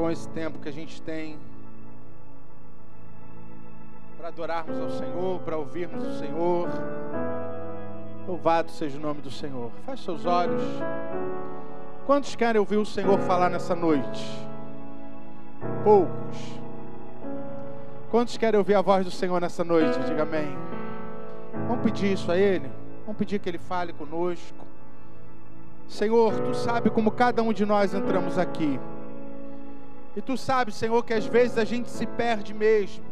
bom esse tempo que a gente tem para adorarmos ao Senhor, para ouvirmos o Senhor. Louvado seja o nome do Senhor. Feche seus olhos. Quantos querem ouvir o Senhor falar nessa noite? Poucos. Quantos querem ouvir a voz do Senhor nessa noite? Diga amém. Vamos pedir isso a Ele. Vamos pedir que Ele fale conosco. Senhor, Tu sabe como cada um de nós entramos aqui. E Tu sabe, Senhor, que às vezes a gente se perde mesmo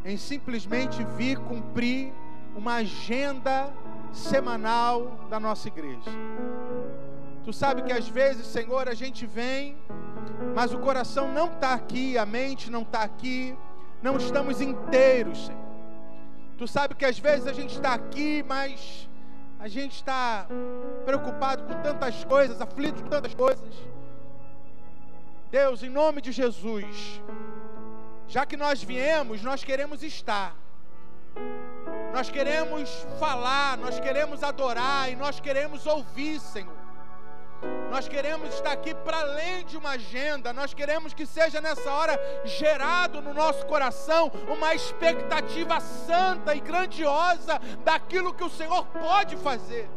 em simplesmente vir cumprir uma agenda semanal da nossa igreja. Tu sabe que às vezes, Senhor, a gente vem, mas o coração não está aqui, a mente não está aqui, não estamos inteiros, Senhor. Tu sabe que às vezes a gente está aqui, mas a gente está preocupado com tantas coisas, aflito com tantas coisas. Deus, em nome de Jesus, já que nós viemos, nós queremos estar. Nós queremos falar, nós queremos adorar e nós queremos ouvir, Senhor. Nós queremos estar aqui para além de uma agenda. Nós queremos que seja nessa hora gerado no nosso coração uma expectativa santa e grandiosa daquilo que o Senhor pode fazer.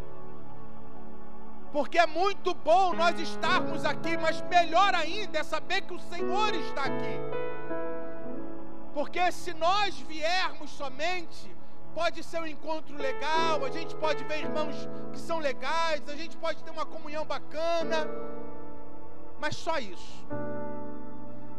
Porque é muito bom nós estarmos aqui, mas melhor ainda é saber que o Senhor está aqui. Porque se nós viermos somente, pode ser um encontro legal, a gente pode ver irmãos que são legais, a gente pode ter uma comunhão bacana, mas só isso.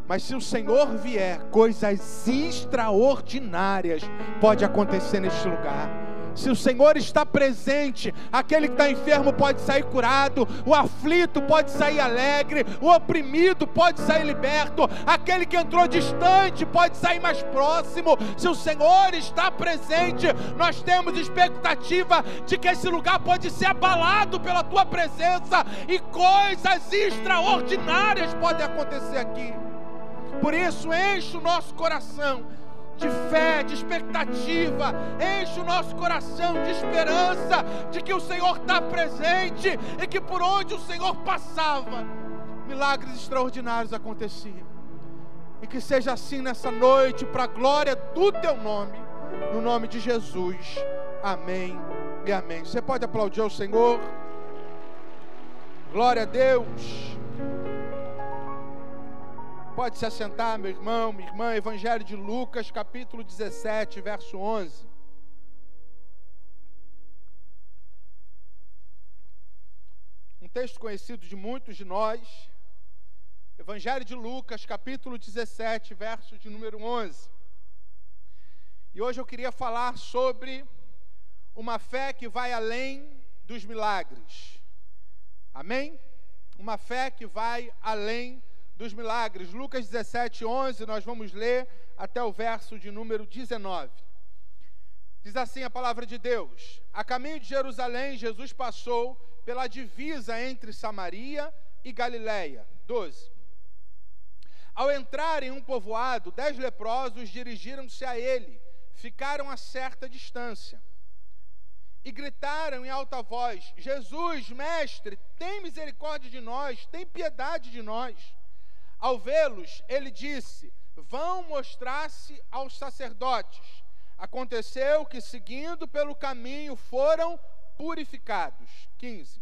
Mas se o Senhor vier, coisas extraordinárias podem acontecer neste lugar. Se o Senhor está presente, aquele que está enfermo pode sair curado, o aflito pode sair alegre, o oprimido pode sair liberto, aquele que entrou distante pode sair mais próximo. Se o Senhor está presente, nós temos expectativa de que esse lugar pode ser abalado pela Tua presença e coisas extraordinárias podem acontecer aqui. Por isso, enche o nosso coração de fé, de expectativa, enche o nosso coração de esperança, de que o Senhor está presente e que por onde o Senhor passava, milagres extraordinários aconteciam. E que seja assim nessa noite, para a glória do Teu nome, no nome de Jesus, amém e amém. Você pode aplaudir ao Senhor? Glória a Deus. Pode se assentar, meu irmão, minha irmã. Evangelho de Lucas, capítulo 17, verso 11. Um texto conhecido de muitos de nós. Evangelho de Lucas, capítulo 17, verso de número 11. E hoje eu queria falar sobre uma fé que vai além dos milagres. Amém? Uma fé que vai além dos milagres. Lucas 17, 11, nós vamos ler até o verso de número 19. Diz assim a palavra de Deus: a caminho de Jerusalém, Jesus passou pela divisa entre Samaria e Galiléia. 12. Ao entrar em um povoado, 10 leprosos dirigiram-se a ele, ficaram a certa distância e gritaram em alta voz: Jesus, mestre, tem misericórdia de nós, tem piedade de nós. Ao vê-los, ele disse: vão mostrar-se aos sacerdotes. Aconteceu que, seguindo pelo caminho, foram purificados. 15.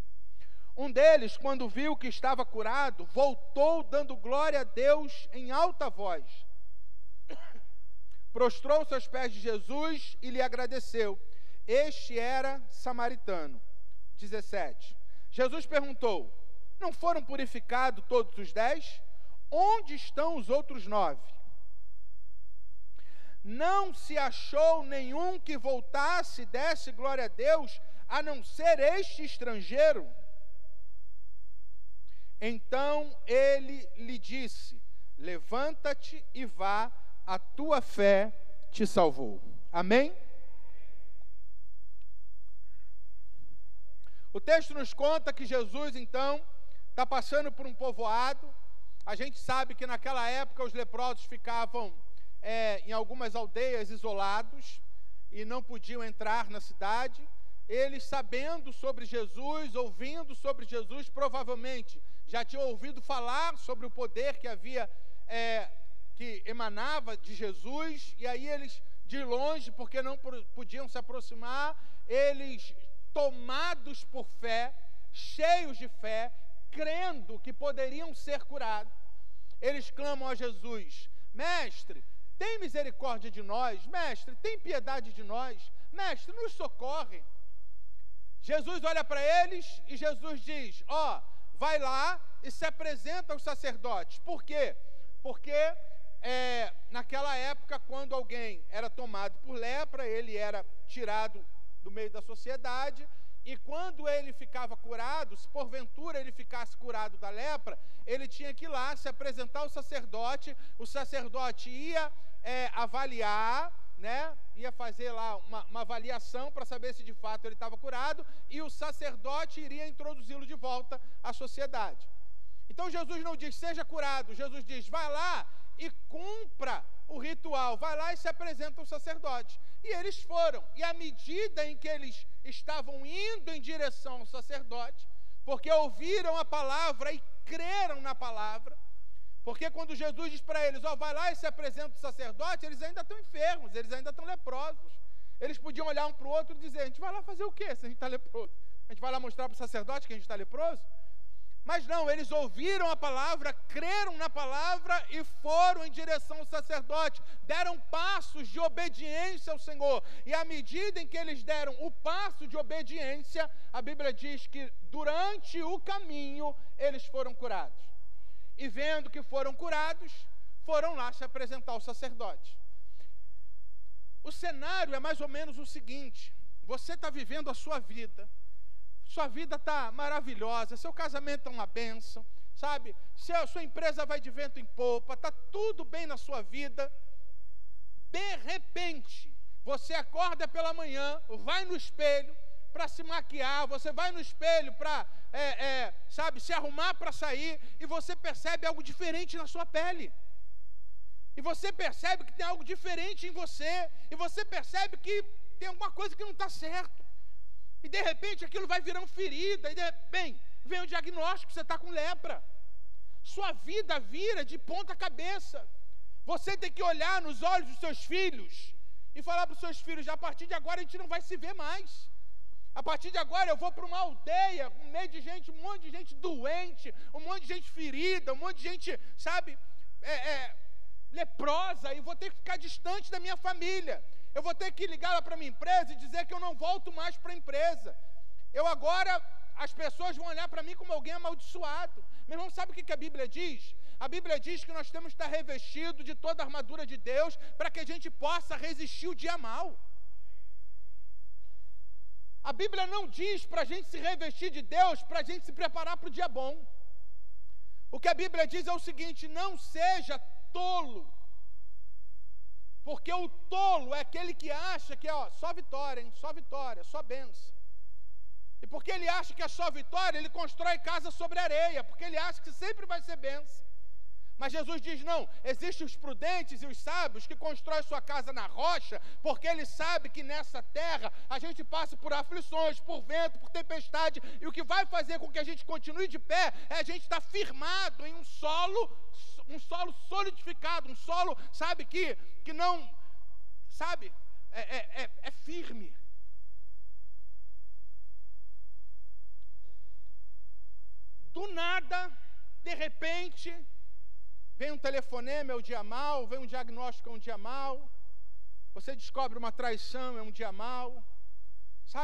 Um deles, quando viu que estava curado, voltou dando glória a Deus em alta voz. Prostrou-se aos pés de Jesus e lhe agradeceu. Este era samaritano. 17. Jesus perguntou: não foram purificados todos os 10? Onde estão os outros 9? Não se achou nenhum que voltasse e desse glória a Deus, a não ser este estrangeiro? Então ele lhe disse: levanta-te e vá, a tua fé te salvou. Amém? O texto nos conta que Jesus, então, está passando por um povoado. A gente sabe que naquela época os leprosos ficavam em algumas aldeias isolados e não podiam entrar na cidade. Eles, sabendo sobre Jesus, ouvindo sobre Jesus, provavelmente já tinham ouvido falar sobre o poder que havia que emanava de Jesus, e aí eles, de longe, porque não podiam se aproximar, eles, tomados por fé, cheios de fé, crendo que poderiam ser curados, eles clamam a Jesus: Mestre, tem misericórdia de nós. Mestre, tem piedade de nós. Mestre, nos socorre. Jesus olha para eles e Jesus diz: vai lá e se apresenta aos sacerdotes. Por quê? Porque naquela época, quando alguém era tomado por lepra, ele era tirado do meio da sociedade, e quando ele ficava curado, se porventura ele ficasse curado da lepra, ele tinha que ir lá se apresentar ao sacerdote. O sacerdote ia avaliar, né? Ia fazer lá uma avaliação para saber se de fato ele estava curado, e o sacerdote iria introduzi-lo de volta à sociedade. Então Jesus não diz: seja curado. Jesus diz: vai lá e cumpra o ritual, vai lá e se apresenta ao sacerdote. E eles foram, e à medida em que eles estavam indo em direção ao sacerdote, porque ouviram a palavra e creram na palavra, porque quando Jesus diz para eles: vai lá e se apresenta ao sacerdote, eles ainda estão enfermos, eles ainda estão leprosos. Eles podiam olhar um para o outro e dizer: a gente vai lá fazer o quê se a gente está leproso? A gente vai lá mostrar para o sacerdote que a gente está leproso? Mas não, eles ouviram a palavra, creram na palavra e foram em direção ao sacerdote, deram passos de obediência ao Senhor. E à medida em que eles deram o passo de obediência, a Bíblia diz que durante o caminho eles foram curados. E vendo que foram curados, foram lá se apresentar ao sacerdote. O cenário é mais ou menos o seguinte: você está vivendo a sua vida está maravilhosa, seu casamento é uma bênção, sabe? Sua empresa vai de vento em popa, está tudo bem na sua vida. De repente, você acorda pela manhã, vai no espelho para se maquiar, você vai no espelho para, se arrumar para sair, e você percebe algo diferente na sua pele. E você percebe que tem algo diferente em você, e você percebe que tem alguma coisa que não está certo. E de repente aquilo vai virando ferida, e vem o diagnóstico que você está com lepra. Sua vida vira de ponta cabeça. Você tem que olhar nos olhos dos seus filhos e falar para os seus filhos: a partir de agora a gente não vai se ver mais. A partir de agora eu vou para uma aldeia, um meio de gente, um monte de gente doente, um monte de gente ferida, um monte de gente, leprosa, e vou ter que ficar distante da minha família. Eu vou ter que ligar lá para a minha empresa e dizer que eu não volto mais para a empresa. As pessoas vão olhar para mim como alguém amaldiçoado. Meu irmão, sabe o que a Bíblia diz? A Bíblia diz que nós temos que estar revestidos de toda a armadura de Deus para que a gente possa resistir o dia mau. A Bíblia não diz para a gente se revestir de Deus para a gente se preparar para o dia bom. O que a Bíblia diz é o seguinte: não seja tolo. Porque o tolo é aquele que acha que só vitória, só bênção. E porque ele acha que é só vitória, ele constrói casa sobre areia, porque ele acha que sempre vai ser bênção. Mas Jesus diz: não, existem os prudentes e os sábios que constroem sua casa na rocha, porque ele sabe que nessa terra a gente passa por aflições, por vento, por tempestade, e o que vai fazer com que a gente continue de pé é a gente estar firmado em um solo solidificado, um solo, que não, é firme. Do nada, de repente, vem um telefonema, é um dia mau, vem um diagnóstico, é um dia mau, você descobre uma traição, é um dia mau,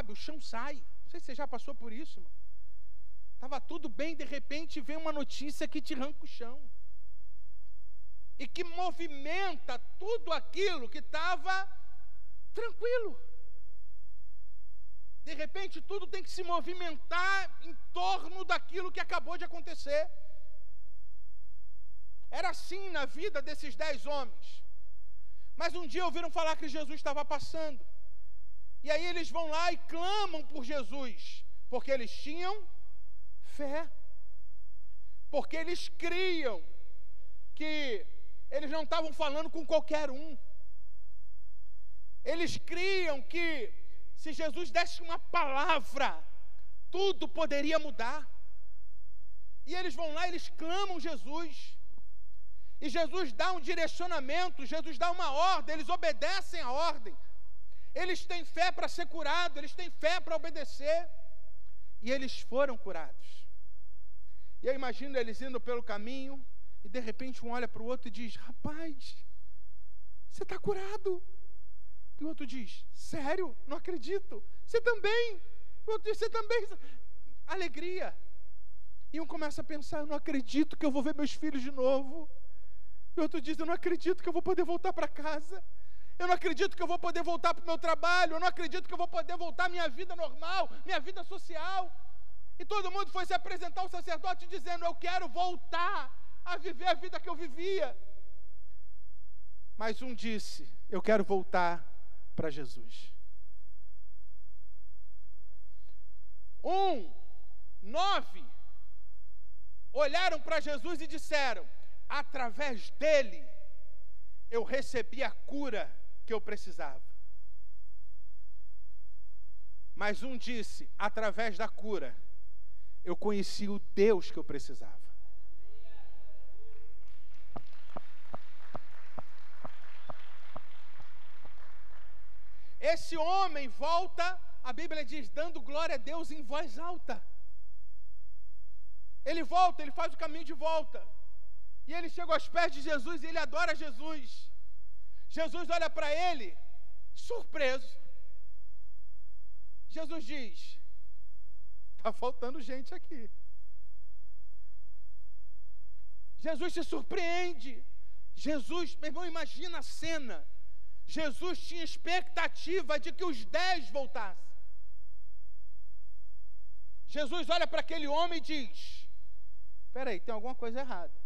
o chão sai. Não sei se você já passou por isso, irmão. Estava tudo bem, de repente vem uma notícia que te arranca o chão, e que movimenta tudo aquilo que estava tranquilo. De repente tudo tem que se movimentar em torno daquilo que acabou de acontecer. Era assim na vida desses 10 homens. Mas um dia ouviram falar que Jesus estava passando, e aí eles vão lá e clamam por Jesus, porque eles tinham fé, porque eles criam que eles não estavam falando com qualquer um. Eles criam que se Jesus desse uma palavra, tudo poderia mudar. E eles vão lá, eles clamam Jesus. E Jesus dá um direcionamento, Jesus dá uma ordem, eles obedecem a ordem. Eles têm fé para ser curado, eles têm fé para obedecer. E eles foram curados. E eu imagino eles indo pelo caminho, e de repente um olha para o outro e diz: rapaz, você está curado. E o outro diz: sério? Não acredito. Você também. O outro diz: você também. Alegria. E um começa a pensar: eu não acredito que eu vou ver meus filhos de novo. E outro diz: eu não acredito que eu vou poder voltar para casa. Eu não acredito que eu vou poder voltar para o meu trabalho. Eu não acredito que eu vou poder voltar à minha vida normal, minha vida social. E todo mundo foi se apresentar ao sacerdote dizendo: eu quero voltar a viver a vida que eu vivia. Mas um disse: eu quero voltar para Jesus. 9 olharam para Jesus e disseram: através dele eu recebi a cura que eu precisava. Mas um disse: através da cura eu conheci o Deus que eu precisava. Esse homem volta, a Bíblia diz, dando glória a Deus em voz alta. Ele volta, ele faz o caminho de volta. E ele chega aos pés de Jesus e ele adora Jesus. Jesus olha para ele, surpreso. Jesus diz: está faltando gente aqui. Jesus se surpreende. Jesus, meu irmão, imagina a cena. Jesus tinha expectativa de que os 10 voltassem. Jesus olha para aquele homem e diz: espera aí, tem alguma coisa errada.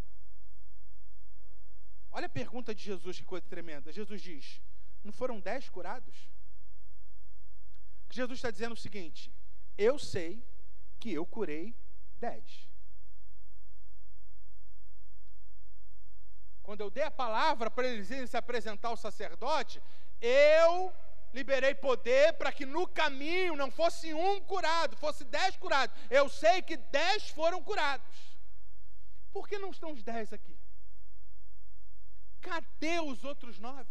Olha a pergunta de Jesus, que coisa tremenda. Jesus diz: não foram 10 curados? Jesus está dizendo o seguinte: eu sei que eu curei 10. Quando eu dei a palavra para eles irem se apresentar ao sacerdote, eu liberei poder para que no caminho não fosse um curado, fosse 10 curados. Eu sei que 10 foram curados. Por que não estão os 10 aqui? Cadê os outros 9?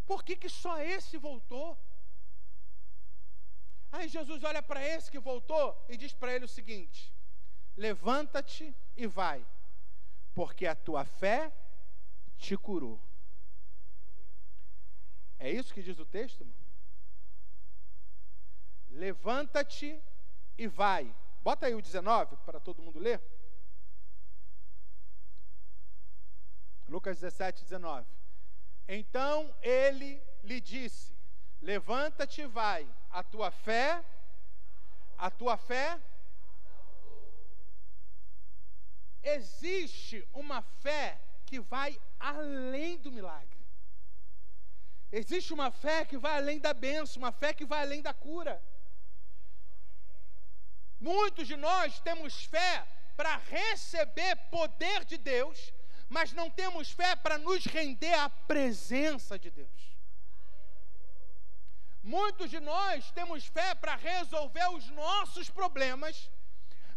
Por que só esse voltou? Aí Jesus olha para esse que voltou e diz para ele o seguinte: levanta-te e vai, porque a tua fé te curou. É isso que diz o texto, irmão? Levanta-te e vai. Bota aí o 19 para todo mundo ler. Lucas 17, 19. Então ele lhe disse: levanta-te e vai, a tua fé. Existe uma fé que vai além do milagre. Existe uma fé que vai além da bênção, uma fé que vai além da cura. Muitos de nós temos fé para receber poder de Deus, mas não temos fé para nos render à presença de Deus. Muitos de nós temos fé para resolver os nossos problemas,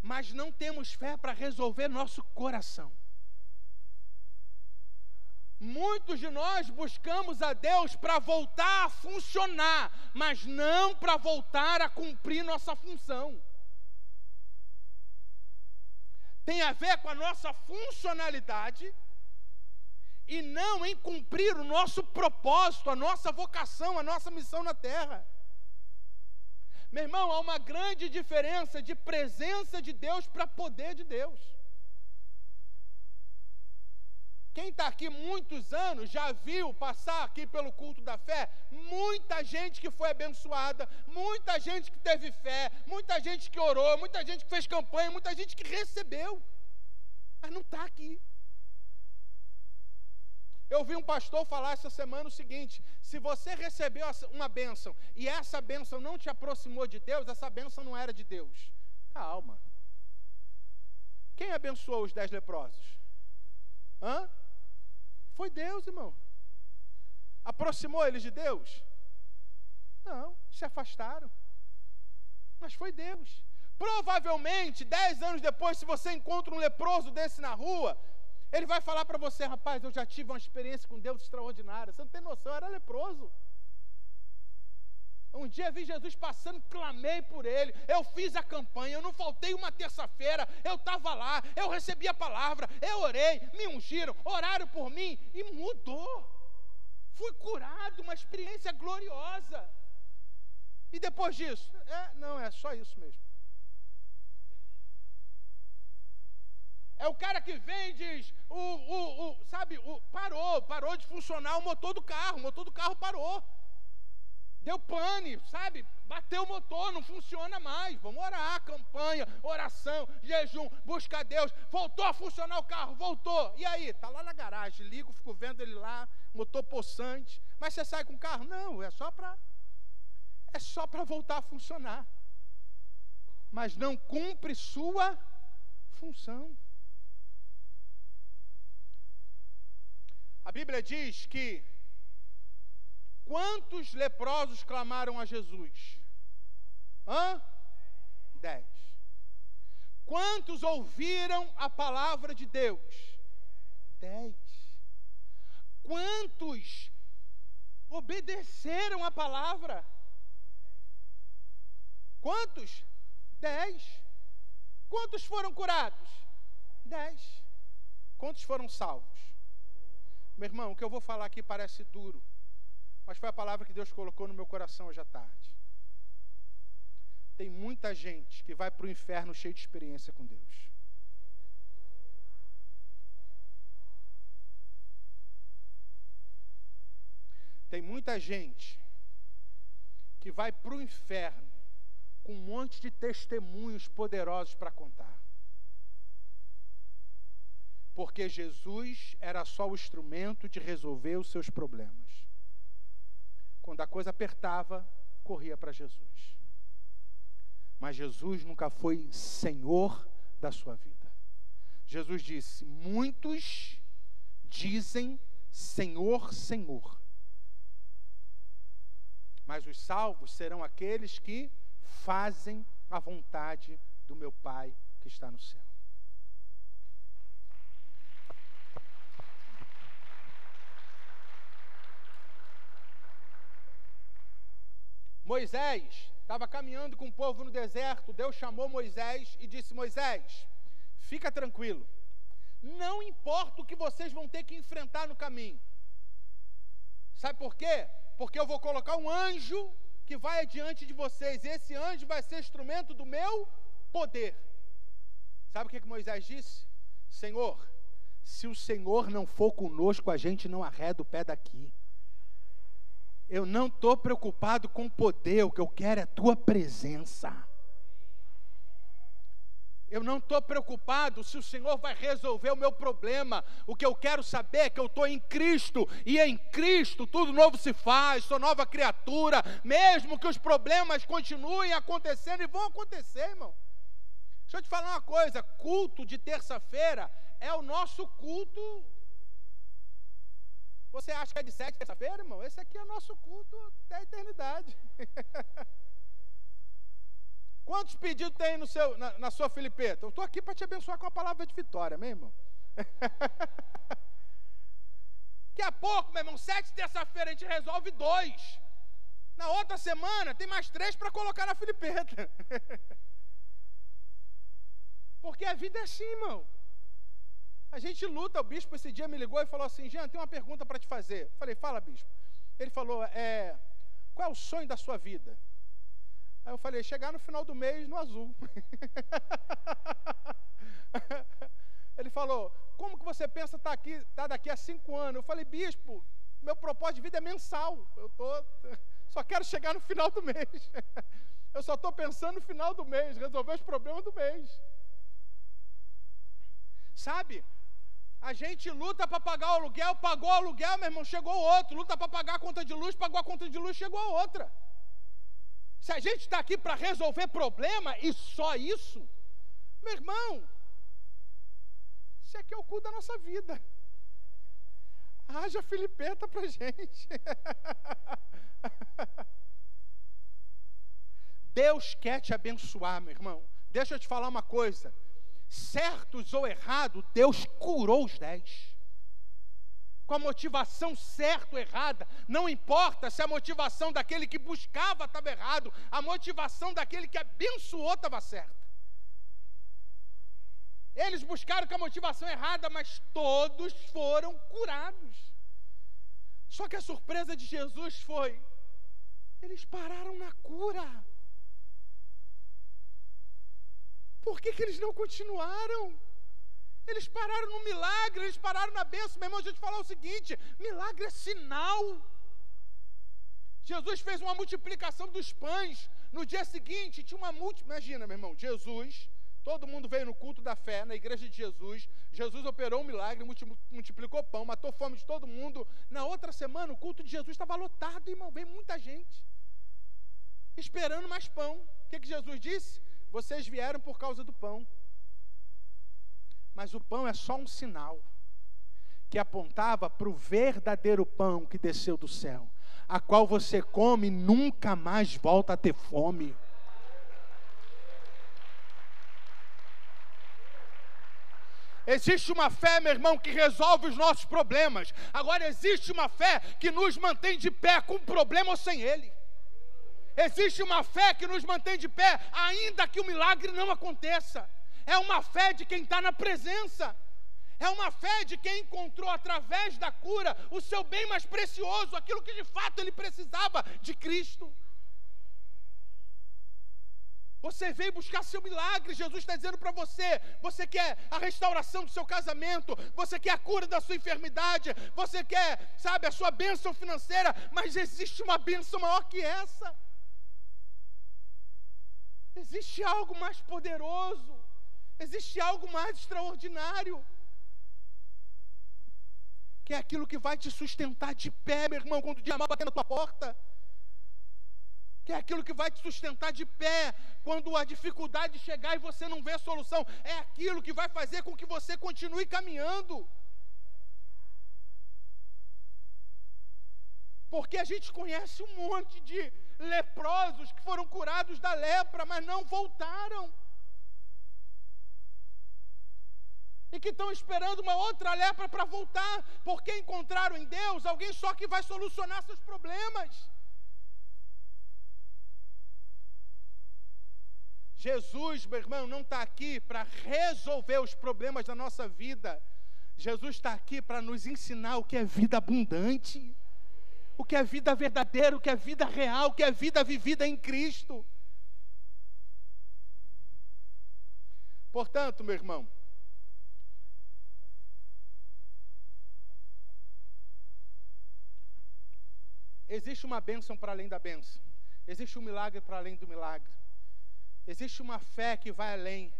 mas não temos fé para resolver nosso coração. Muitos de nós buscamos a Deus para voltar a funcionar, mas não para voltar a cumprir nossa função. Tem a ver com a nossa funcionalidade e não em cumprir o nosso propósito, a nossa vocação, a nossa missão na terra. Meu irmão, há uma grande diferença de presença de Deus para poder de Deus. Quem está aqui muitos anos já viu passar aqui pelo culto da fé muita gente que foi abençoada, muita gente que teve fé, muita gente que orou, muita gente que fez campanha, muita gente que recebeu, mas não está aqui. Eu vi um pastor falar essa semana o seguinte: se você recebeu uma bênção e essa bênção não te aproximou de Deus, essa bênção não era de Deus. Calma. Quem abençoou os 10 leprosos? Foi Deus, irmão. Aproximou eles de Deus? Não, se afastaram. Mas foi Deus. Provavelmente, 10 anos depois, se você encontra um leproso desse na rua, Ele vai falar para você, rapaz, eu já tive uma experiência com Deus extraordinária. Você não tem noção, eu era leproso. Um dia vi Jesus passando, clamei por ele, eu fiz a campanha, eu não faltei uma terça-feira, eu estava lá, eu recebi a palavra, eu orei, me ungiram, oraram por mim e mudou. Fui curado, uma experiência gloriosa. E depois disso? Não, é só isso mesmo. É o cara que vem e diz, parou de funcionar o motor do carro parou. Deu pane, sabe? Bateu o motor, não funciona mais. Vamos orar, campanha, oração, jejum, busca Deus. Voltou a funcionar o carro, voltou. E aí? Está lá na garagem, ligo, fico vendo ele lá, motor possante. Mas você sai com o carro? Não, é só para voltar a funcionar. Mas não cumpre sua função. A Bíblia diz que quantos leprosos clamaram a Jesus? 10. Quantos ouviram a palavra de Deus? 10. Quantos obedeceram a palavra? Quantos? 10. Quantos foram curados? 10. Quantos foram salvos? Meu irmão, o que eu vou falar aqui parece duro, mas foi a palavra que Deus colocou no meu coração hoje à tarde. Tem muita gente que vai para o inferno cheio de experiência com Deus. Tem muita gente que vai para o inferno com um monte de testemunhos poderosos para contar. Porque Jesus era só o instrumento de resolver os seus problemas. Quando a coisa apertava, corria para Jesus. Mas Jesus nunca foi Senhor da sua vida. Jesus disse, muitos dizem Senhor, Senhor. Mas os salvos serão aqueles que fazem a vontade do meu Pai que está no céu. Moisés estava caminhando com o povo no deserto. Deus chamou Moisés e disse, Moisés, fica tranquilo. Não importa o que vocês vão ter que enfrentar no caminho. Sabe por quê? Porque eu vou colocar um anjo que vai adiante de vocês. E esse anjo vai ser instrumento do meu poder. Sabe o que Moisés disse? Senhor, se o Senhor não for conosco, a gente não arreda o pé daqui. Eu não estou preocupado com o poder, o que eu quero é a tua presença. Eu não estou preocupado se o Senhor vai resolver o meu problema. O que eu quero saber é que eu estou em Cristo, e em Cristo tudo novo se faz, sou nova criatura, mesmo que os problemas continuem acontecendo, e vão acontecer, irmão. Deixa eu te falar uma coisa, culto de terça-feira é o nosso culto. Você acha que é de 7 terça-feira, irmão? Esse aqui é o nosso culto até a eternidade. Quantos pedidos tem na sua filipeta? Eu estou aqui para te abençoar com a palavra de vitória, meu irmão. Daqui a pouco, meu irmão, 7 terça-feira a gente resolve 2. Na outra semana tem mais 3 para colocar na filipeta. Porque a vida é assim, irmão. A gente luta. O bispo esse dia me ligou e falou assim, Jean, tem uma pergunta para te fazer. Eu falei, fala, bispo. Ele falou, qual é o sonho da sua vida? Aí eu falei, chegar no final do mês no azul. Ele falou, como que você pensa tá daqui a 5 anos? Eu falei, bispo, meu propósito de vida é mensal. Só quero chegar no final do mês. Eu só estou pensando no final do mês, resolver os problemas do mês. Sabe? A gente luta para pagar o aluguel, pagou o aluguel, meu irmão, chegou outro. Luta para pagar a conta de luz, pagou a conta de luz, chegou a outra. Se a gente está aqui para resolver problema e só isso, meu irmão, isso aqui é o culto da nossa vida. Haja filipeta para a gente. Deus quer te abençoar, meu irmão. Deixa eu te falar uma coisa. certos ou errados, Deus curou os 10. Com a motivação certa ou errada, não importa se a motivação daquele que buscava estava errado, a motivação daquele que abençoou estava certa. Eles buscaram com a motivação errada, mas todos foram curados. Só que a surpresa de Jesus foi, eles pararam na cura. Por que eles não continuaram? Eles pararam no milagre, eles pararam na bênção. Meu irmão, deixa eu te falar o seguinte, milagre é sinal. Jesus fez uma multiplicação dos pães. No dia seguinte, tinha uma multiplicação. Imagina, meu irmão, Jesus, todo mundo veio no culto da fé, na igreja de Jesus. Jesus operou um milagre, multiplicou pão, matou fome de todo mundo. Na outra semana, o culto de Jesus estava lotado, irmão. Veio muita gente, esperando mais pão. O que Jesus disse? Vocês vieram por causa do pão. Mas o pão é só um sinal que apontava para o verdadeiro pão que desceu do céu, a qual você come e nunca mais volta a ter fome. Existe uma fé, meu irmão, que resolve os nossos problemas. Agora existe uma fé que nos mantém de pé com problema ou sem ele. Existe uma fé que nos mantém de pé ainda que o milagre não aconteça. É uma fé de quem está na presença. É uma fé de quem encontrou através da cura o seu bem mais precioso, aquilo que de fato ele precisava de Cristo. Você veio buscar seu milagre. Jesus está dizendo para você, você quer a restauração do seu casamento, você quer a cura da sua enfermidade, você quer, sabe, a sua bênção financeira, mas existe uma bênção maior que essa. Existe algo mais poderoso, existe algo mais extraordinário, que é aquilo que vai te sustentar de pé, meu irmão, quando o diabo bater na tua porta. Que é aquilo que vai te sustentar de pé quando a dificuldade chegar e você não vê a solução. É aquilo que vai fazer com que você continue caminhando. Porque a gente conhece um monte de leprosos que foram curados da lepra, mas não voltaram. E que estão esperando uma outra lepra para voltar, porque encontraram em Deus alguém só que vai solucionar seus problemas. Jesus, meu irmão, não está aqui para resolver os problemas da nossa vida. Jesus está aqui para nos ensinar o que é vida abundante, o que é vida verdadeira, o que é vida real, o que é vida vivida em Cristo. Portanto, meu irmão, existe uma bênção para além da bênção. Existe um milagre para além do milagre. Existe uma fé que vai além.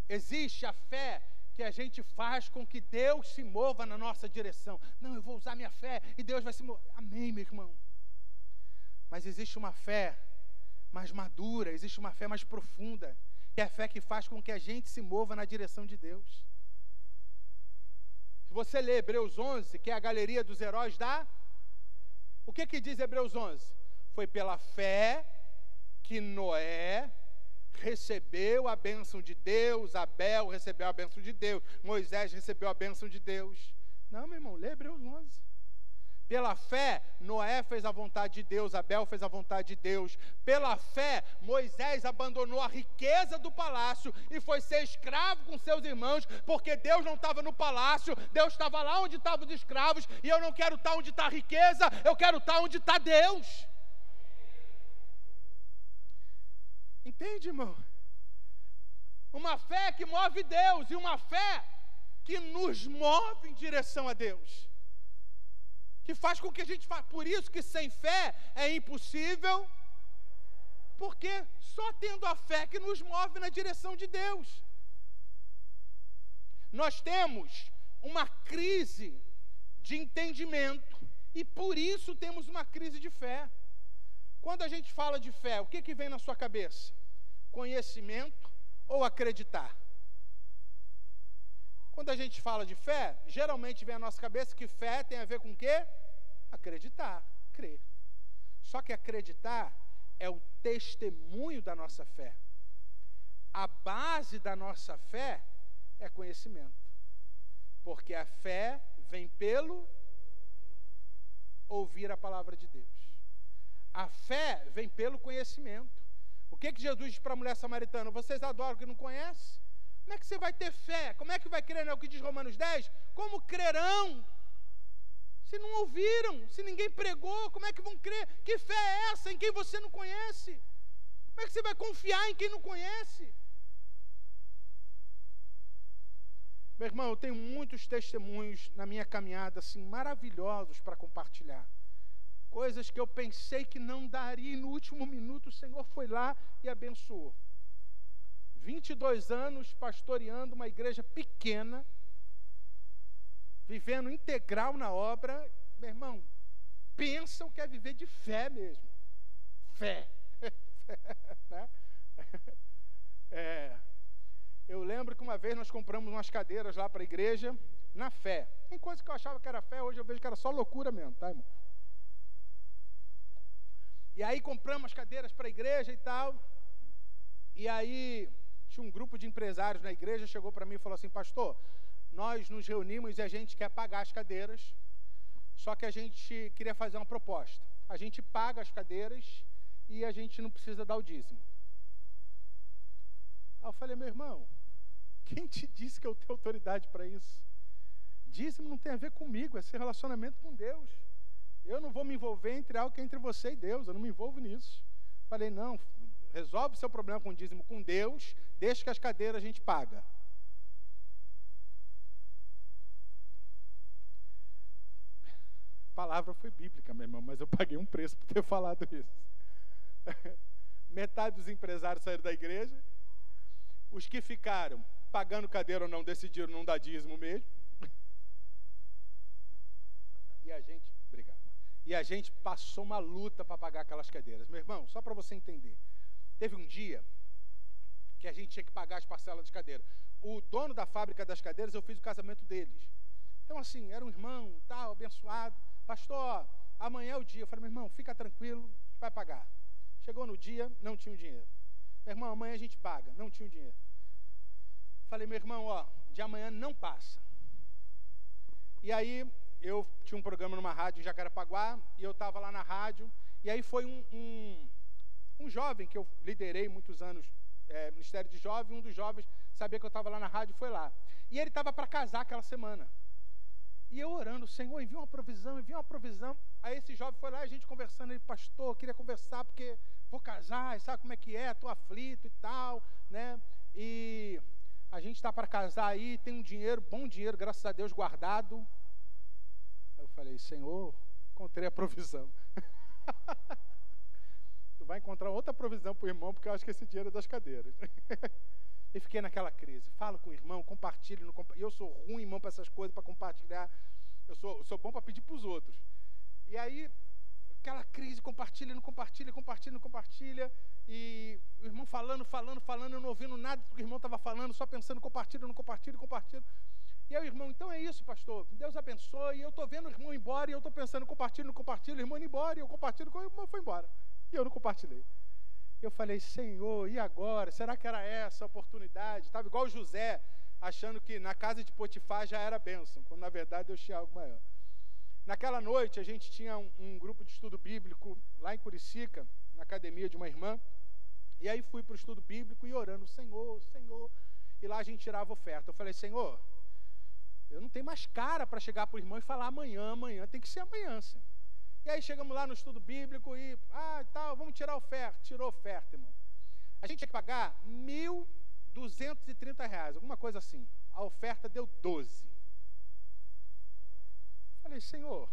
Existe a fé que a gente faz com que Deus se mova na nossa direção. Não, eu vou usar minha fé e Deus vai se mover. Amém, meu irmão. Mas existe uma fé mais madura, existe uma fé mais profunda, que é a fé que faz com que a gente se mova na direção de Deus. Se você ler Hebreus 11, que é a galeria dos heróis o que diz Hebreus 11? Foi pela fé que Noé recebeu a bênção de Deus, Abel recebeu a bênção de Deus, Moisés recebeu a bênção de Deus. Não, meu irmão, lê Hebreus 11. Pela fé, Noé fez a vontade de Deus, Abel fez a vontade de Deus. Pela fé, Moisés abandonou a riqueza do palácio e foi ser escravo com seus irmãos, porque Deus não estava no palácio, Deus estava lá onde estavam os escravos, e eu não quero estar onde está a riqueza, eu quero estar onde está Deus. Entende, irmão? Uma fé que move Deus e uma fé que nos move em direção a Deus. Que faz com que a gente faça. Por isso que sem fé é impossível, porque só tendo a fé que nos move na direção de Deus. Nós temos uma crise de entendimento e por isso temos uma crise de fé. Quando a gente fala de fé, o que vem na sua cabeça? Conhecimento ou acreditar? Quando a gente fala de fé, geralmente vem à nossa cabeça que fé tem a ver com o quê? Acreditar, crer. Só que acreditar é o testemunho da nossa fé. a base da nossa fé é conhecimento. Porque a fé vem pelo ouvir a palavra de Deus. A fé vem pelo conhecimento. O que Jesus diz para a mulher samaritana? Vocês adoram o que não conhecem? Como é que você vai ter fé? Como é que vai crer? Não é o que diz Romanos 10? Como crerão? Se não ouviram, se ninguém pregou, como é que vão crer? Que fé é essa em quem você não conhece? Como é que você vai confiar em quem não conhece? Meu irmão, eu tenho muitos testemunhos na minha caminhada, assim, maravilhosos para compartilhar. Coisas que eu pensei que não daria e no último minuto o Senhor foi lá e abençoou. 22 anos pastoreando uma igreja pequena, vivendo integral na obra. Meu irmão, pensa o que é viver de fé mesmo. Fé. Né? Eu lembro que uma vez nós compramos umas cadeiras lá para a igreja, na fé. Tem coisa que eu achava que era fé, hoje eu vejo que era só loucura mesmo, tá, irmão? E aí compramos as cadeiras para a igreja e tal. E aí tinha um grupo de empresários na igreja, chegou para mim e falou assim: pastor, nós nos reunimos e a gente quer pagar as cadeiras, só que a gente queria fazer uma proposta. A gente paga as cadeiras e a gente não precisa dar o dízimo. Aí eu falei: meu irmão, quem te disse que eu tenho autoridade para isso? Dízimo não tem a ver comigo, é seu relacionamento com Deus. Eu não vou me envolver entre algo que é entre você e Deus, eu não me envolvo nisso. Falei: não, resolve o seu problema com o dízimo com Deus, deixa que as cadeiras a gente paga. A palavra foi bíblica, meu irmão, mas eu paguei um preço por ter falado isso. Metade dos empresários saíram da igreja. Os que ficaram pagando cadeira ou não decidiram não dar dízimo mesmo. E a gente passou uma luta para pagar aquelas cadeiras. Meu irmão, só para você entender. Teve um dia que a gente tinha que pagar as parcelas das cadeiras. O dono da fábrica das cadeiras, eu fiz o casamento deles. Então, assim, era um irmão, tal, abençoado. Pastor, amanhã é o dia. Eu falei: meu irmão, fica tranquilo, vai pagar. Chegou no dia, não tinha o dinheiro. Meu irmão, amanhã a gente paga, não tinha o dinheiro. Falei: meu irmão, de amanhã não passa. E aí, eu tinha um programa numa rádio em Jacarepaguá, e eu estava lá na rádio, e aí foi um jovem que eu liderei muitos anos, Ministério de Jovem, um dos jovens sabia que eu estava lá na rádio, foi lá. E ele estava para casar aquela semana. E eu orando: Senhor, envia uma provisão, envia uma provisão. Aí esse jovem foi lá, a gente conversando, ele: pastor, eu queria conversar porque vou casar, sabe como é que é, estou aflito e tal, né? E a gente está para casar aí, tem um dinheiro, bom dinheiro, graças a Deus, guardado. Aí eu falei: Senhor, encontrei a provisão. Tu vai encontrar outra provisão para o irmão, porque eu acho que esse dinheiro é das cadeiras. E fiquei naquela crise. Falo com o irmão, compartilho. Eu sou ruim, irmão, para essas coisas, para compartilhar. Eu sou bom para pedir para os outros. E aí, aquela crise, compartilha, não compartilha, compartilha, não compartilha. E o irmão falando, eu não ouvindo nada do que o irmão estava falando, só pensando: compartilha, não compartilha, compartilha. E aí o irmão: então é isso, pastor, Deus abençoe. E eu estou vendo o irmão ir embora, e eu estou pensando: compartilha, não compartilha, o irmão indo embora, e eu compartilho, o irmão foi embora. E eu não compartilhei. Eu falei: Senhor, e agora? Será que era essa a oportunidade? Estava igual o José, achando que na casa de Potifar já era bênção, quando na verdade Deus tinha algo maior. Naquela noite a gente tinha um grupo de estudo bíblico lá em Curicica, na academia de uma irmã. E aí fui para o estudo bíblico e orando: Senhor, Senhor. E lá a gente tirava oferta. Eu falei: Senhor, eu não tenho mais cara para chegar para o irmão e falar amanhã tem que ser amanhã, Senhor. E aí chegamos lá no estudo bíblico e, tal, vamos tirar a oferta. Tirou a oferta, irmão. A gente tinha que pagar R$1.230, alguma coisa assim. A oferta deu 12. Falei: Senhor,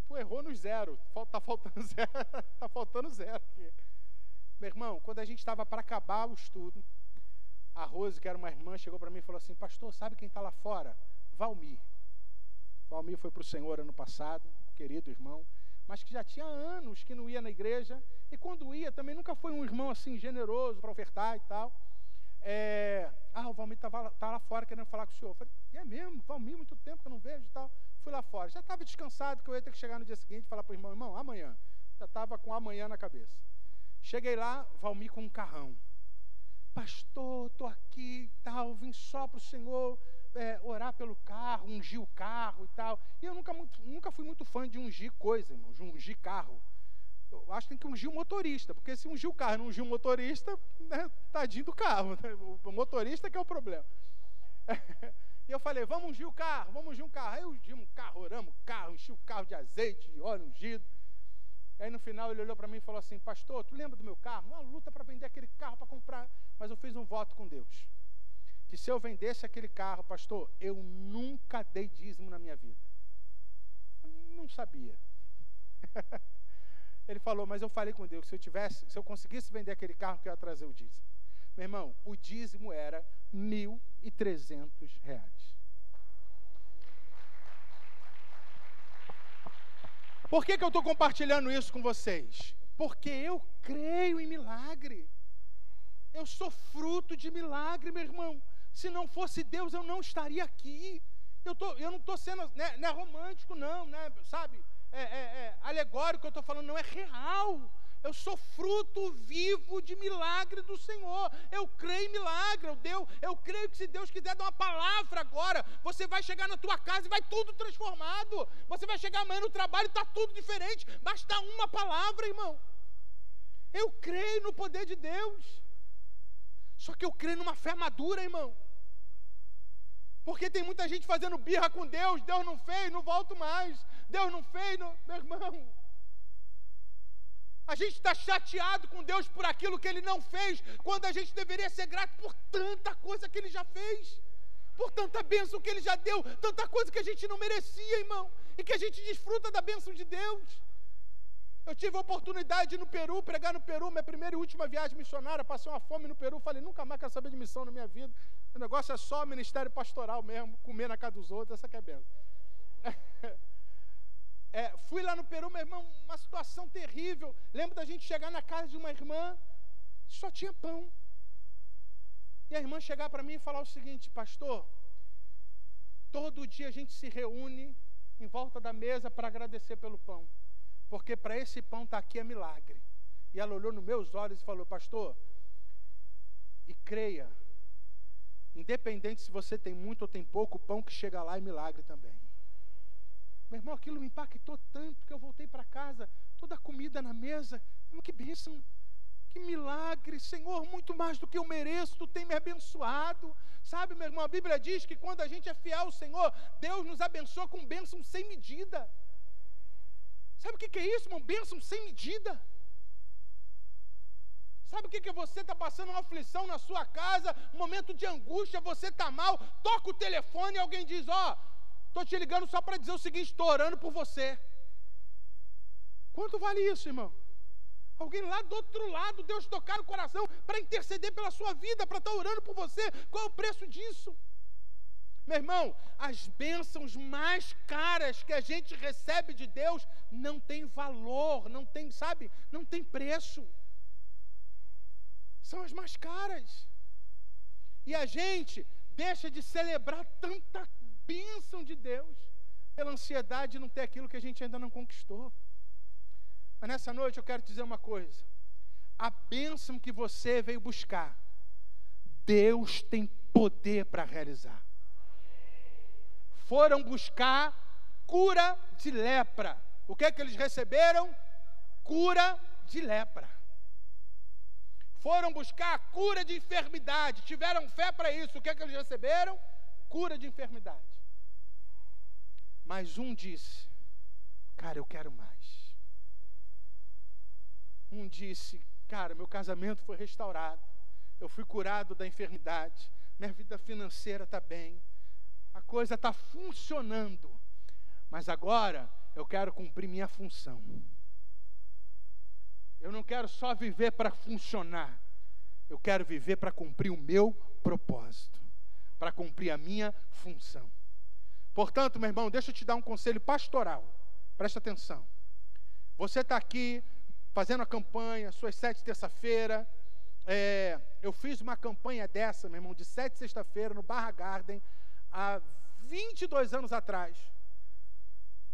tu errou no zero, tá faltando zero, tá faltando zero aqui. Meu irmão, quando a gente estava para acabar o estudo, a Rose, que era uma irmã, chegou para mim e falou assim: pastor, sabe quem está lá fora? Valmir. Valmir foi para o Senhor ano passado, querido irmão, mas que já tinha anos que não ia na igreja, e quando ia também nunca foi um irmão assim generoso para ofertar e tal. O Valmir tá lá fora querendo falar com o senhor. Eu falei: é mesmo? Valmir, muito tempo que eu não vejo e tal. Fui lá fora, já estava descansado que eu ia ter que chegar no dia seguinte e falar para o irmão: irmão, amanhã. Já estava com amanhã na cabeça. Cheguei lá, Valmir com um carrão. pastor, estou aqui e tal, vim só para o Senhor orar pelo carro, ungir o carro e tal. E eu nunca fui muito fã de ungir coisa, irmão, de ungir carro. Eu acho que tem que ungir o motorista, porque se ungir o carro e não ungir o motorista, né, tadinho do carro, né? O motorista que é o problema. E eu falei, vamos ungir o carro, vamos ungir um carro. Aí ungimos um carro, oramos o carro, enchi o carro de azeite, de óleo ungido. Aí no final ele olhou para mim e falou assim, pastor, tu lembra do meu carro? Uma luta para vender aquele carro, para comprar. Mas eu fiz um voto com Deus, que se eu vendesse aquele carro, pastor, eu nunca dei dízimo na minha vida. Eu não sabia. Ele falou, mas eu falei com Deus, se eu conseguisse vender aquele carro, que eu ia trazer o dízimo. Meu irmão, o dízimo era R$1.300. Por que eu estou compartilhando isso com vocês? Porque eu creio em milagre. Eu sou fruto de milagre, meu irmão. Se não fosse Deus, eu não estaria aqui. Eu não estou sendo, não é romântico, não, né? Sabe? Alegórico que eu estou falando, não, é real. Eu sou fruto vivo de milagre do Senhor. Eu creio em milagre. Eu creio que se Deus quiser dar uma palavra agora, você vai chegar na tua casa e vai tudo transformado. Você vai chegar amanhã no trabalho e está tudo diferente. Basta uma palavra, irmão. Eu creio no poder de Deus. Só que eu creio numa fé madura, irmão. Porque tem muita gente fazendo birra com Deus. Deus não fez, não volto mais. Deus não fez, não... Meu irmão, a gente está chateado com Deus por aquilo que Ele não fez, quando a gente deveria ser grato por tanta coisa que Ele já fez, por tanta bênção que Ele já deu, tanta coisa que a gente não merecia, irmão, e que a gente desfruta da bênção de Deus. Eu tive a oportunidade de ir no Peru, pregar no Peru, minha primeira e última viagem missionária, passei uma fome no Peru, falei, nunca mais quero saber de missão na minha vida, o negócio é só ministério pastoral mesmo, comer na casa dos outros, essa que é a bênção. Fui lá no Peru, meu irmão, uma situação terrível. Lembro da gente chegar na casa de uma irmã, só tinha pão. E a irmã chegar para mim e falar o seguinte, pastor, todo dia a gente se reúne em volta da mesa para agradecer pelo pão, porque para esse pão estar aqui é milagre. E ela olhou nos meus olhos e falou, pastor, e creia, independente se você tem muito ou tem pouco, o pão que chega lá é milagre também. Meu irmão, aquilo me impactou tanto que eu voltei para casa, toda a comida na mesa. Que bênção, que milagre, Senhor, muito mais do que eu mereço, Tu tem me abençoado. Sabe, meu irmão, a Bíblia diz que quando a gente é fiel ao Senhor, Deus nos abençoa com bênção sem medida. Sabe o que é isso, irmão? Bênção sem medida. Sabe o que é você está passando uma aflição na sua casa, um momento de angústia, você está mal, toca o telefone e alguém diz, estou te ligando só para dizer o seguinte, estou orando por você. Quanto vale isso, irmão? Alguém lá do outro lado, Deus tocar no coração para interceder pela sua vida, para estar orando por você. Qual é o preço disso? Meu irmão, as bênçãos mais caras que a gente recebe de Deus não tem valor, não tem, sabe, não tem preço. São as mais caras. E a gente deixa de celebrar tanta bênção de Deus pela ansiedade de não ter aquilo que a gente ainda não conquistou. Mas nessa noite eu quero te dizer uma coisa. A bênção que você veio buscar, Deus tem poder para realizar. Foram buscar cura de lepra. O que é que eles receberam? Cura de lepra. Foram buscar a cura de enfermidade. Tiveram fé para isso. O que é que eles receberam? Cura de enfermidade. Mas um disse, cara, eu quero mais. Um disse, cara, meu casamento foi restaurado. Eu fui curado da enfermidade. Minha vida financeira está bem. A coisa está funcionando. Mas agora eu quero cumprir minha função. Eu não quero só viver para funcionar. Eu quero viver para cumprir o meu propósito. Para cumprir a minha função. Portanto, meu irmão, deixa eu te dar um conselho pastoral. Presta atenção. Você está aqui fazendo a campanha, suas 7 terça-feira. Eu fiz uma campanha dessa, meu irmão, de 7 sexta-feira no Barra Garden, há 22 anos atrás,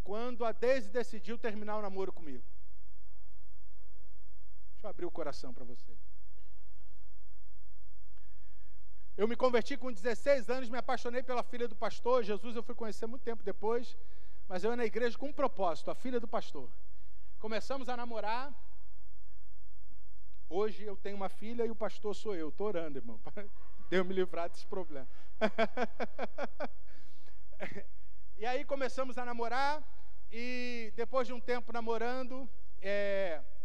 quando a Deise decidiu terminar o namoro comigo. Deixa eu abrir o coração para vocês. Eu me converti com 16 anos, me apaixonei pela filha do pastor. Jesus eu fui conhecer muito tempo depois, mas eu ia na igreja com um propósito, a filha do pastor. Começamos a namorar. Hoje eu tenho uma filha e o pastor sou eu. Estou orando, irmão, para Deus me livrar desse problema. E aí começamos a namorar, e depois de um tempo namorando,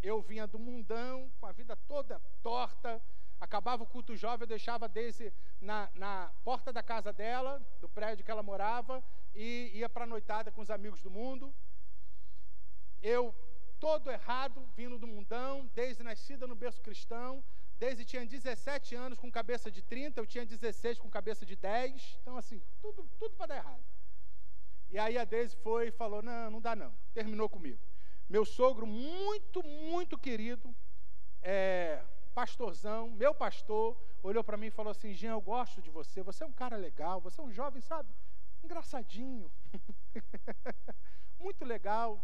eu vinha do mundão, com a vida toda torta. Acabava o culto jovem, eu deixava a Daisy na porta da casa dela, do prédio que ela morava, e ia para a noitada com os amigos do mundo. Eu, todo errado, vindo do mundão, Daisy nascida no berço cristão. Daisy tinha 17 anos com cabeça de 30, eu tinha 16 com cabeça de 10. Então, assim, tudo para dar errado. E aí a Daisy foi e falou, não dá não. Terminou comigo. Meu sogro, muito, muito querido, pastorzão, meu pastor, olhou para mim e falou assim, Jean, eu gosto de você, você é um cara legal, você é um jovem, sabe, engraçadinho, muito legal,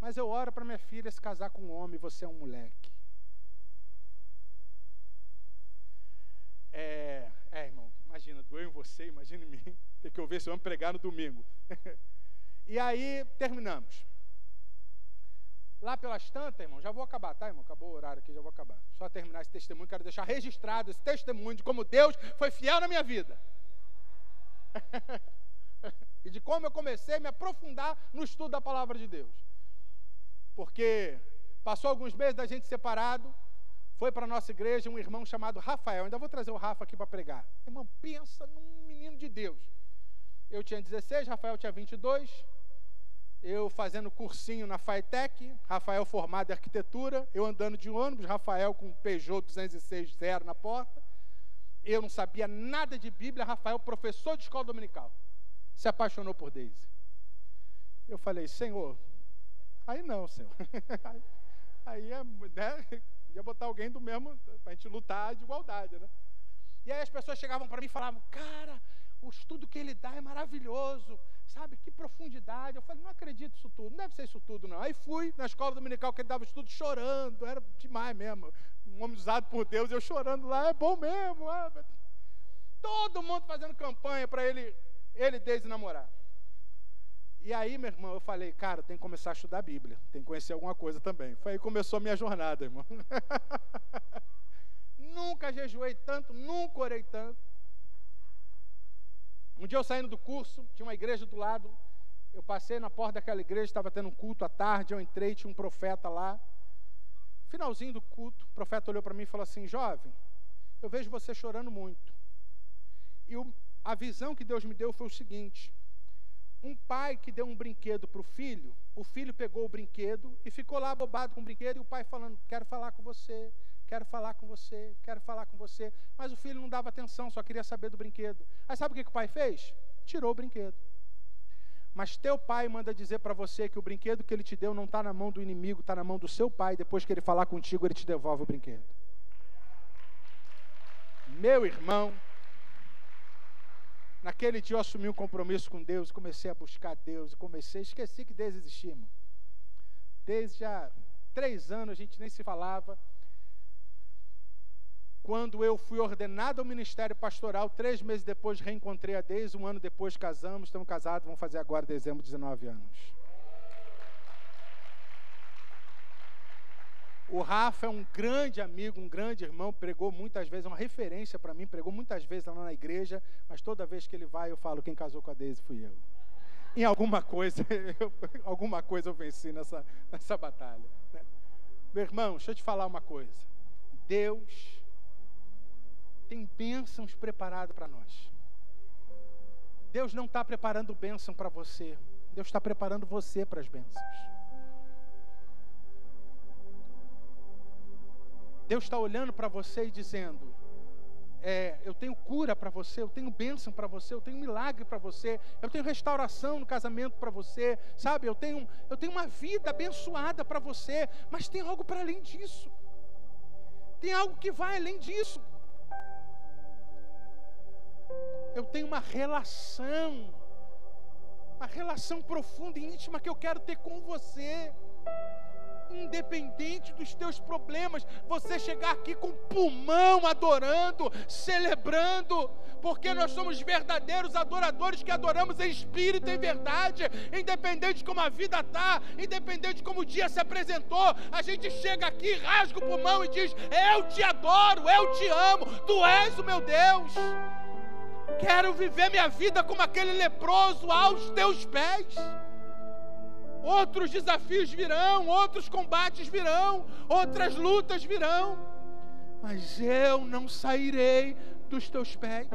mas eu oro para minha filha se casar com um homem, você é um moleque. Irmão, imagina, doeu em você, imagina em mim, ter que ouvir esse homem pregar no domingo. E aí, terminamos. Lá pelas tantas, irmão, já vou acabar, tá, irmão? Acabou o horário aqui, já vou acabar. Só terminar esse testemunho, quero deixar registrado esse testemunho de como Deus foi fiel na minha vida. E de como eu comecei a me aprofundar no estudo da palavra de Deus. Porque passou alguns meses da gente separado, foi para a nossa igreja um irmão chamado Rafael. Ainda vou trazer o Rafa aqui para pregar. Irmão, pensa num menino de Deus. Eu tinha 16, Rafael tinha 22. Eu fazendo cursinho na FATEC, Rafael formado em arquitetura, eu andando de ônibus, Rafael com um Peugeot 206.0 na porta. Eu não sabia nada de Bíblia, Rafael, professor de escola dominical, se apaixonou por Daisy. Eu falei, Senhor, aí não, Senhor. Aí né, ia botar alguém do mesmo, para a gente lutar de igualdade, né? E aí as pessoas chegavam para mim e falavam, cara, o estudo que ele dá é maravilhoso, sabe, que profundidade. Eu falei, não acredito nisso tudo, não deve ser isso tudo não. Aí fui na escola dominical que ele dava estudo chorando, era demais mesmo, um homem usado por Deus, eu chorando lá, é bom mesmo. Todo mundo fazendo campanha para ele desde namorar. E aí, meu irmão, eu falei, cara, tem que começar a estudar a Bíblia, tem que conhecer alguma coisa também. Foi aí que começou a minha jornada, irmão. Nunca jejuei tanto, nunca orei tanto. Um dia eu saindo do curso, tinha uma igreja do lado, eu passei na porta daquela igreja, estava tendo um culto à tarde, eu entrei, tinha um profeta lá. Finalzinho do culto, o profeta olhou para mim e falou assim, jovem, eu vejo você chorando muito. E a visão que Deus me deu foi o seguinte, um pai que deu um brinquedo para o filho pegou o brinquedo e ficou lá bobado com o brinquedo, e o pai falando, quero falar com você, quero falar com você, quero falar com você. Mas o filho não dava atenção, só queria saber do brinquedo. Aí sabe o que o pai fez? Tirou o brinquedo. Mas teu pai manda dizer para você que o brinquedo que ele te deu não está na mão do inimigo, está na mão do seu pai. Depois que ele falar contigo, ele te devolve o brinquedo. Meu irmão, naquele dia eu assumi um compromisso com Deus, comecei a buscar Deus, esqueci que Deus existia, irmão. Desde já 3 anos a gente nem se falava. Quando eu fui ordenado ao ministério pastoral, 3 meses depois reencontrei a Deise, 1 ano depois casamos, estamos casados, vamos fazer agora, dezembro, 19 anos. O Rafa é um grande amigo, um grande irmão, pregou muitas vezes, é uma referência para mim, pregou muitas vezes lá na igreja, mas toda vez que ele vai eu falo, quem casou com a Deise fui eu. Em alguma coisa eu venci nessa batalha. Né? Meu irmão, deixa eu te falar uma coisa. Deus tem bênçãos preparadas para nós. Deus não está preparando bênção para você. Deus está preparando você para as bênçãos. Deus está olhando para você e dizendo, eu tenho cura para você, eu tenho bênção para você, eu tenho milagre para você, eu tenho restauração no casamento para você, sabe? Eu tenho uma vida abençoada para você, mas tem algo para além disso. Tem algo que vai além disso. Eu tenho uma relação profunda e íntima que eu quero ter com você. independente dos teus problemas, você chegar aqui com pulmão adorando, celebrando, porque nós somos verdadeiros adoradores que adoramos em espírito e em verdade, independente de como a vida está, independente de como o dia se apresentou, a gente chega aqui, rasga o pulmão e diz: eu te adoro, eu te amo, tu és o meu Deus. Quero viver minha vida como aquele leproso aos teus pés. Outros desafios virão, outros combates virão, outras lutas virão, mas eu não sairei dos teus pés.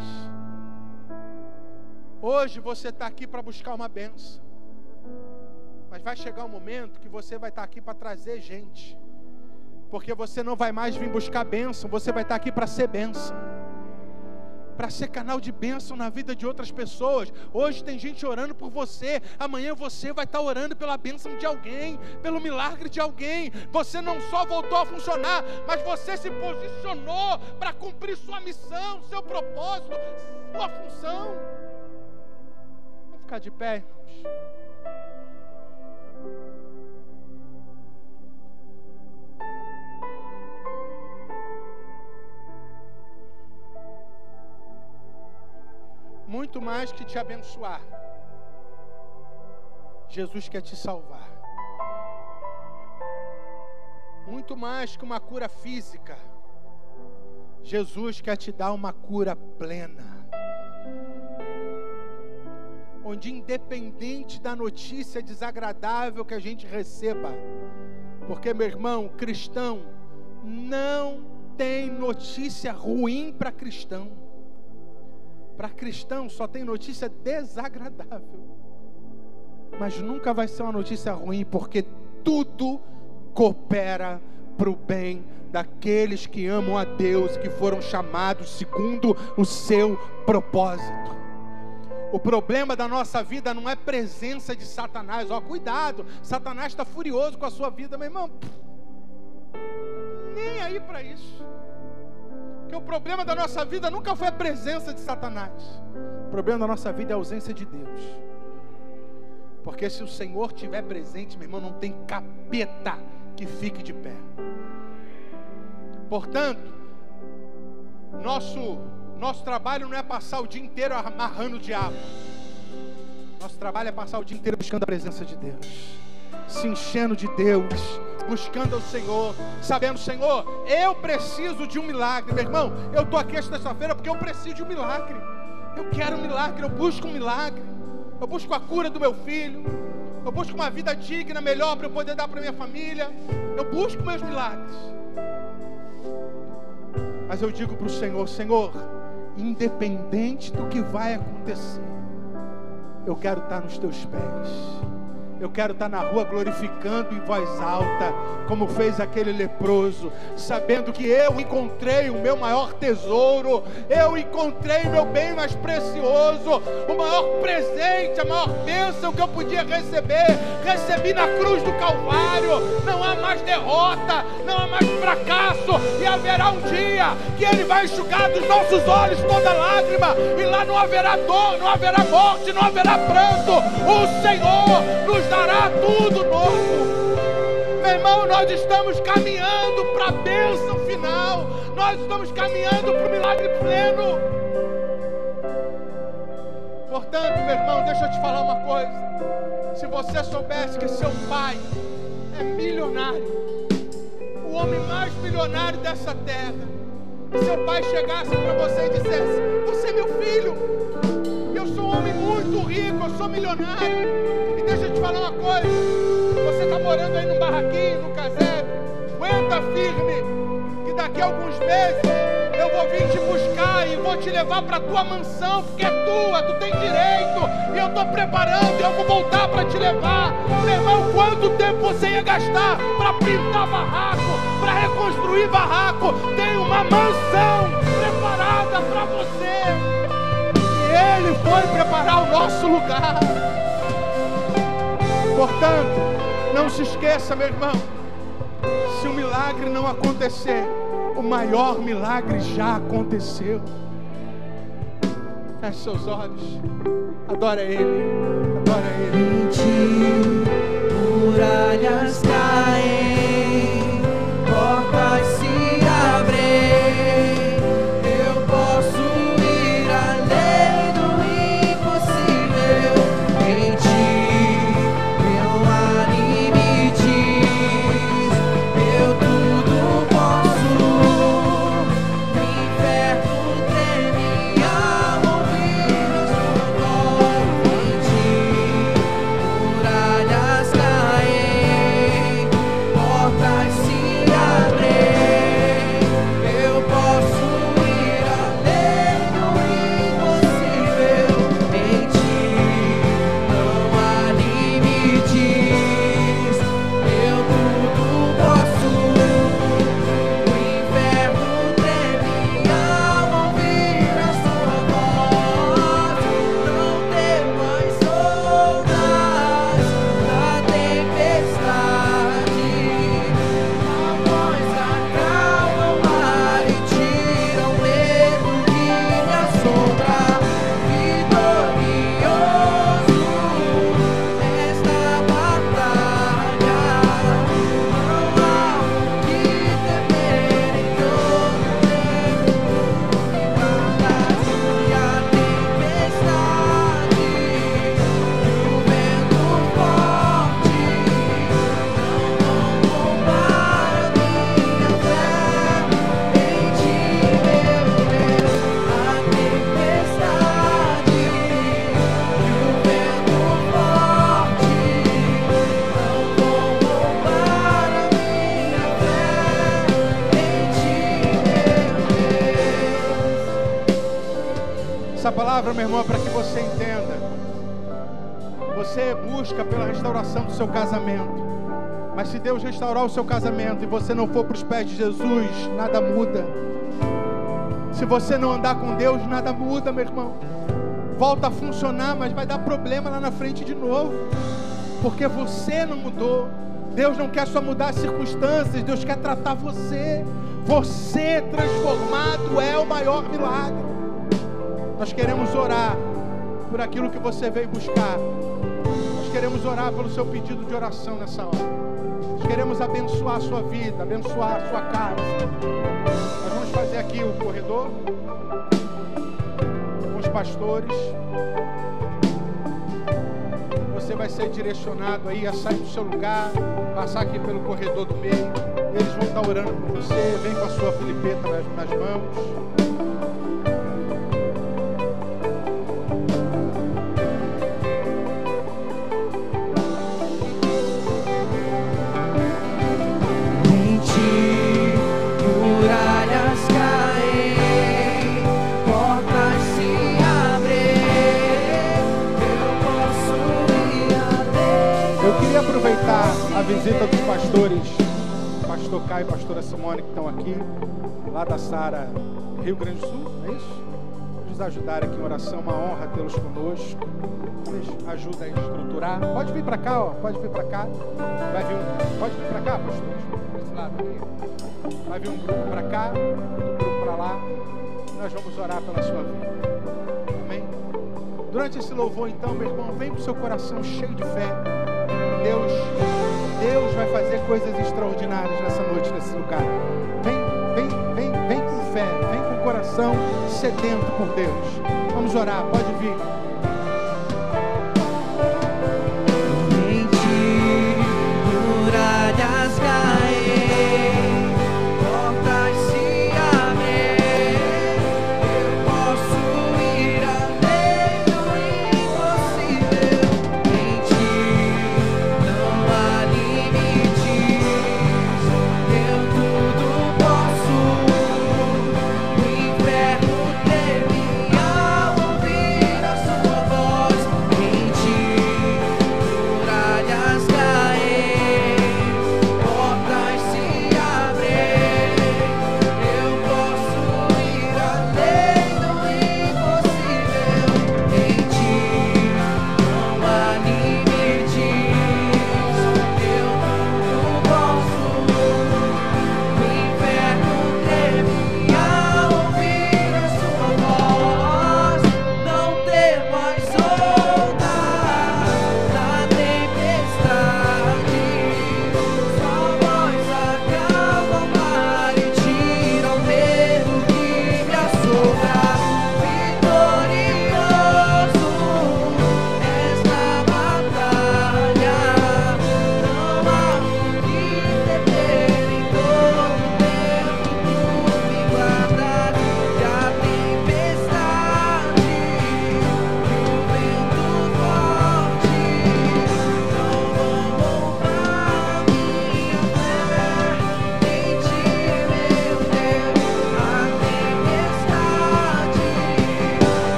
Hoje você está aqui para buscar uma bênção, mas vai chegar um momento que você vai estar aqui para trazer gente, porque você não vai mais vir buscar bênção, você vai estar aqui para ser bênção, para ser canal de bênção na vida de outras pessoas. Hoje tem gente orando por você, amanhã você vai estar orando pela bênção de alguém, pelo milagre de alguém. Você não só voltou a funcionar, mas você se posicionou para cumprir sua missão, seu propósito, sua função. Vamos ficar de pé, irmãos. Muito mais que te abençoar, Jesus quer te salvar. Muito mais que uma cura física, Jesus quer te dar uma cura plena, onde independente da notícia desagradável que a gente receba, porque, meu irmão, cristão não tem notícia ruim para cristão. Para cristão só tem notícia desagradável, mas nunca vai ser uma notícia ruim, porque tudo coopera para o bem daqueles que amam a Deus, que foram chamados segundo o seu propósito. O problema da nossa vida não é presença de Satanás. Ó, cuidado, Satanás está furioso com a sua vida, meu irmão. Nem aí para isso. Porque o problema da nossa vida nunca foi a presença de Satanás. O problema da nossa vida é a ausência de Deus. Porque se o Senhor estiver presente, meu irmão, não tem capeta que fique de pé. Portanto, nosso trabalho não é passar o dia inteiro amarrando o diabo. Nosso trabalho é passar o dia inteiro buscando a presença de Deus, se enchendo de Deus, buscando ao Senhor, sabendo: Senhor, eu preciso de um milagre. Meu irmão, eu estou aqui esta sexta-feira porque eu preciso de um milagre. Eu quero um milagre, eu busco um milagre. Eu busco a cura do meu filho, eu busco uma vida digna, melhor para eu poder dar para minha família. Eu busco meus milagres. Mas eu digo para o Senhor: Senhor, independente do que vai acontecer, eu quero estar nos teus pés. Eu quero estar na rua glorificando em voz alta, como fez aquele leproso, sabendo que eu encontrei o meu maior tesouro, eu encontrei meu bem mais precioso, o maior presente, a maior bênção que eu podia receber, recebi na cruz do Calvário. Não há mais derrota, não há mais fracasso, e haverá um dia que Ele vai enxugar dos nossos olhos toda lágrima, e lá não haverá dor, não haverá morte, não haverá pranto. O Senhor nos dará tudo novo. Meu irmão, nós estamos caminhando para a bênção final, nós estamos caminhando para o milagre pleno. Portanto, meu irmão, deixa eu te falar uma coisa. Se você soubesse que seu pai é milionário, o homem mais milionário dessa terra, e seu pai chegasse para você e dissesse: você é meu filho, eu sou um homem muito rico, eu sou milionário. Deixa eu te falar uma coisa: você está morando aí num barraquinho, num casebre, aguenta firme, que daqui a alguns meses eu vou vir te buscar e vou te levar para a tua mansão, porque é tua, tu tem direito, e eu estou preparando, e eu vou voltar para te levar. Meu irmão, quanto tempo você ia gastar para pintar barraco, para reconstruir barraco? Tem uma mansão preparada para você, e Ele foi preparar o nosso lugar. Portanto, não se esqueça, meu irmão, se o milagre não acontecer, o maior milagre já aconteceu. Feche seus olhos, adora Ele, adora Ele. Muralhas caem. palavra, meu irmão, é para que você entenda. Você busca pela restauração do seu casamento. Mas se Deus restaurar o seu casamento e você não for para os pés de Jesus, nada muda. Se você não andar com Deus, nada muda, meu irmão. Volta a funcionar, mas vai dar problema lá na frente de novo. Porque você não mudou. Deus não quer só mudar as circunstâncias, Deus quer tratar você. Você transformado é o maior milagre. Nós queremos orar por aquilo que você veio buscar. Nós queremos orar pelo seu pedido de oração nessa hora. Nós queremos abençoar a sua vida, abençoar a sua casa. Nós vamos fazer aqui o corredor com os pastores. Você vai ser direcionado aí a sair do seu lugar, passar aqui pelo corredor do meio. Eles vão estar orando por você. Vem com a sua filipeta nas mãos. A visita dos pastores, pastor Caio e pastora Simone, que estão aqui, lá da Sara, Rio Grande do Sul, é isso? Nos ajudarem aqui em oração, uma honra tê-los conosco. Eles ajudam a estruturar. Pode vir para cá, ó, pode vir para cá. Vai vir pode vir para cá, pastor, desse lado aqui. Vai vir um grupo para cá, um grupo para lá. Nós vamos orar pela sua vida. Amém? Durante esse louvor, então, meu irmão, vem com o seu coração cheio de fé. Deus vai fazer coisas extraordinárias nessa noite, nesse lugar. Vem com fé, vem com o coração sedento por Deus. Vamos orar, pode vir. Em ti, muralhas caem, portas se abrem. Eu posso ir além do impossível. Em ti não há limites. Eu tudo posso. O inferno teme ao ouvir a sua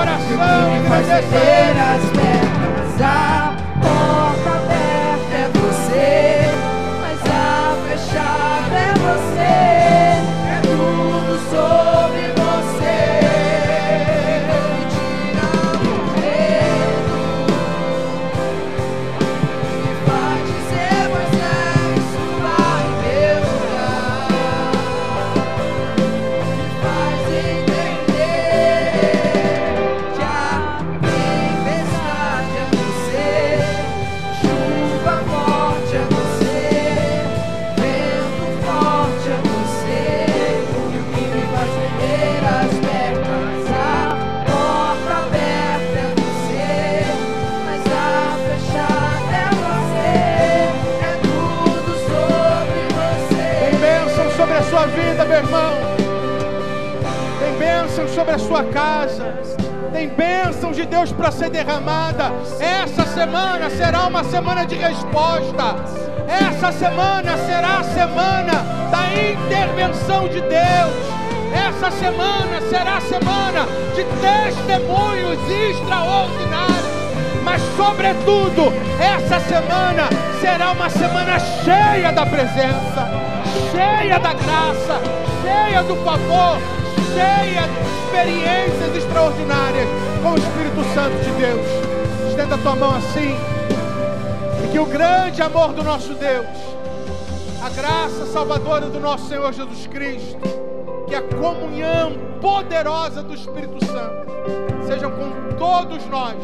coração, engrandeça Ele. As pernas, a porta aberta é você, mas a fechada é você, é tudo sobre você. Me tira o medo, me faz dizer, mas é isso vai em meu lugar, me faz entender que a tempestade é você, chuva forte é você, vento forte é você, e o que me faz tremer as pernas, a porta aberta é você, mas a fechada é você, é tudo sobre você. Tem bênção sobre a sua vida, meu irmão. Tem bênção sobre a sua casa. Tem bênção de Deus para ser derramada. Essa semana será uma semana de resposta. Essa semana será a semana da intervenção de Deus. Essa semana será a semana de testemunhos extraordinários. Mas, sobretudo, essa semana será uma semana cheia da presença, cheia da graça, cheia do favor, cheia de experiências extraordinárias com o Espírito Santo de Deus. Estenda a tua mão assim, e que o grande amor do nosso Deus, a graça salvadora do nosso Senhor Jesus Cristo, que a comunhão poderosa do Espírito Santo sejam com todos nós,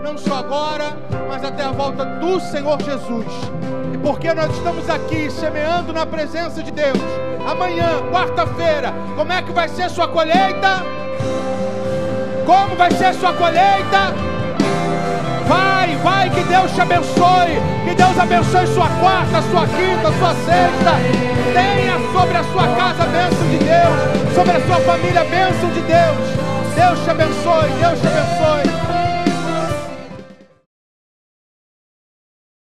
não só agora, mas até a volta do Senhor Jesus. E porque nós estamos aqui semeando na presença de Deus, amanhã, quarta-feira, como é que vai ser sua colheita? Como vai ser sua colheita? Vai, que Deus te abençoe, que Deus abençoe sua quarta, sua quinta, sua sexta. Tenha sobre a sua casa a bênção de Deus, sobre a sua família a bênção de Deus. Deus te abençoe, Deus te abençoe.